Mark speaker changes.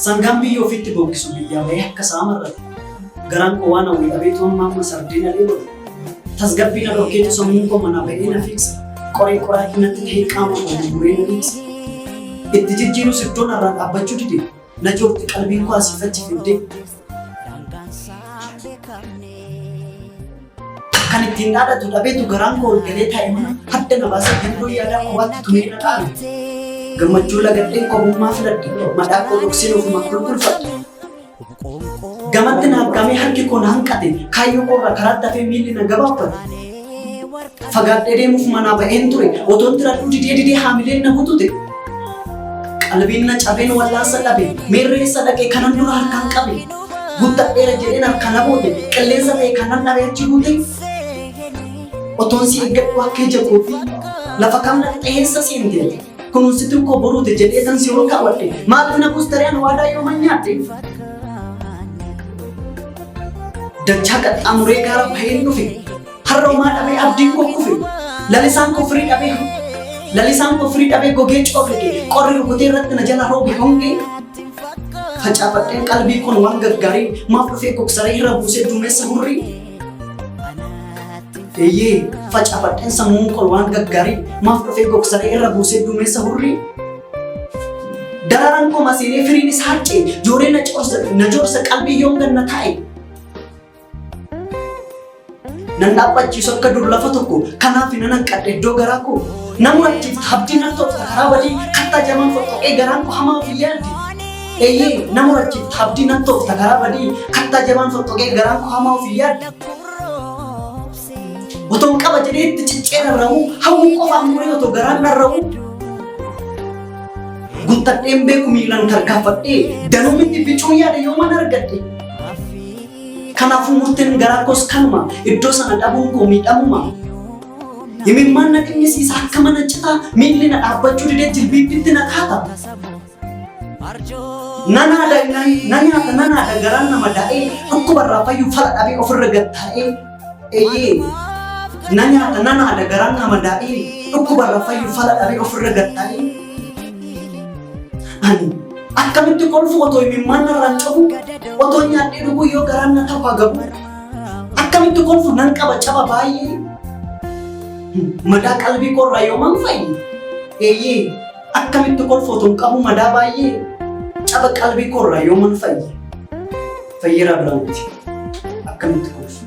Speaker 1: Sangaan biyyoo ofitti bookkisu biyyaa bahee akka saamarrate. Garaan koo waan hawwii dhabeetuun maamma sardiina dheebote. Tasgabbiin dhorkeetti sammuun koo manaa bahee na fiigsa. Qoree qoraa hinatti ta'ee qaama koo gurguree na fiigsa. Itti jijjiirus iddoon irraa dhaabbachuu dide. Na joorti qalbiin koo asiifachi fidde. Kan ittiin dhaadhatu dhabeetu garaan koo olgalee taa'e mana hadda na baasa gindoo yaadaa qobaatti tumee na dhaabe. Gammachuu lagadheen qobummaa filadhe madhaa koo dhokseen ofuma qulqulfadhe. Gamatti na aggaamee harki koo na hanqate kaayyoo koo irraa karaa dafee miilli na gabaabbate. Fagaadhee deemuuf manaa ba'een ture otoon tiradhuu didee haamileen na kutute. Qalbiin na cabeen wallaansa dhabe meerree isa dhaqee kanan dura harkaan qabe. Guuttadheera jedheen harkaan aboote qilleensa ta'e kanan dhabee achi buute. Otoon si eeggadhu akka ija kootii lafa kamna xeessa seentee. Kunuunsituu koo boruute jedhee tan si ol kaawwadhe maaliif na buustareen waadaa yoo manyaadhe. Dachaa qaxxaamuree gaara baheen dhufe harroomaa dhabee abdiin koo kufe lalisaan koo firii dhabee gogee coofite qorri rukutee irratti na jala roobe hongee. Facaafadheen qalbii kun waan gaggaarii maaf dhufee gogsaree irra buusee duumessa hurrii. Eeyyee facaafadheen sammuun kun waan gaggaarii maaf dhufee gogsaree irra buusee duumessa hurrii. Dararaan koo masiinee firiin isa harcee jooree na joorsa qalbii yoon ganna taa'e. Nan dhaabbachiisu akka dur lafa tokko kanaaf nan hanqadhe iddoo garaa koo. Namni achiif abdii nan toofta karaa badii kattaa jamaan foxxoqee garaan koo hamaa ofii yaaddi. Eeyyee namni achiif abdii nan toofta karaa badii kattaa jamaan foxxoqee garaan koo hamaa ofii yaaddi. Otoon qaba jedhee itti ciccee rarra'u hawwuu qofaan muree otoo garaan rarra'u. Guuttadheen beeku miilaan tarkaanfadhee danuumitti bicuu yaada yoo mana argadhe. Kanaafuu murteen garaa koos kanuma iddoo sana dhabuun koo miidhamuma. Himimmaan na dhimmisiisa akka mana citaa miilli na dhaabbachuu didee jilbiibbitti na kaata. Nanaadha garaan nama daa'ee dhukkubarraa fayyuu fala dhabee ofirra gattaa'ee. Eeyyee nanaadha garaan nama daa'ee dhukkubarraa fayyuu fala dhabee ofirra gattaa'ee. Ani akkamitti kolfu otoo himimmaan narraan qabu otoo nyaadhee dhuguu yoo garaan na taphaa gabu. Akkamitti kolfu nan qaba caba baay'ee. Madaa qalbii koorraa yoomaan fayyi. Eeyyee akkamitti kolfu otoo qabu madaa baay'ee. Caba qalbii koorraa yoomaan fayyi. Fayyiraa biraa miti. Akkamitti kolfu.